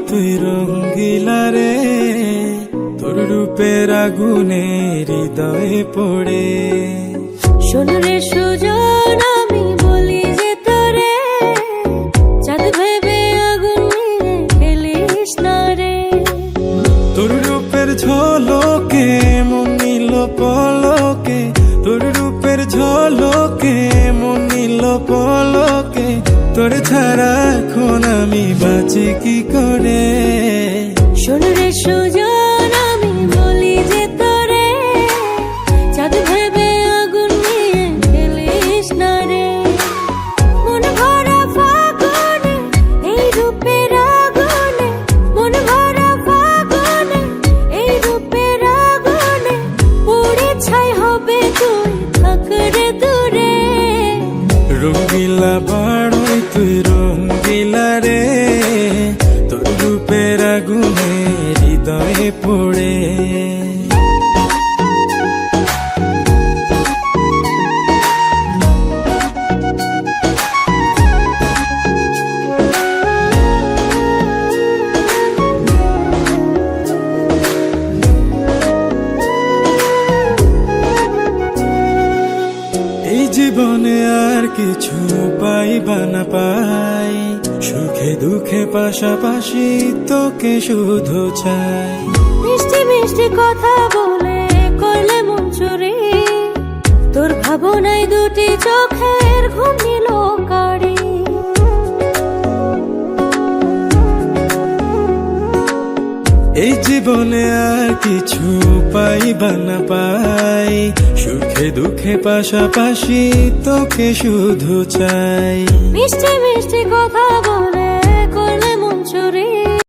তুই রঙ্গিলা রে, তোর রূপের আগুনে হৃদয়ে পড়ে। শোন রে সুজন, আমি বলি যে তোরে, চাঁদ ভেবে আগুন নিয়ে খেলিস না রে। তোর রূপের ঝলকে মন নিল পলকে, তোর রূপের ঝলকে মন নিল পলকে, তোর ছাড়া এখন আমি বাঁচি কি করে। শোন রে সুজন, আমি বলি যে তোরে, চাঁদ ভেবে আগুন নিয়ে খেলিস না রে। মন ভরা ফাগুনে এই রূপের আগুনে, মন ভরা ফাগুনে এই রূপের আগুনে, পুড়ে ছাই হবে তুই থাক রে দূরে। রঙ্গিলা বাড়ই তুই রঙ্গিলা রে, তোর রূপের আগুনে হৃদয়ে পড়ে। এই জীবনে আর কিছু পাইবা না পাই, সুখে দুঃখে পাশাপাশি তোকে শুধু চাই। মিষ্টি মিষ্টি কথা বলে করলে মন চুরি, তোর ভাবনায় দুটি চোখের ঘুম নিল কারি। এই জীবনে আর কিছু পাইবা না পাই, সুখে দুঃখে পাশাপাশি তোকে শুধু চাই। মিষ্টি মিষ্টি কথা বলে করলে মন চুরি।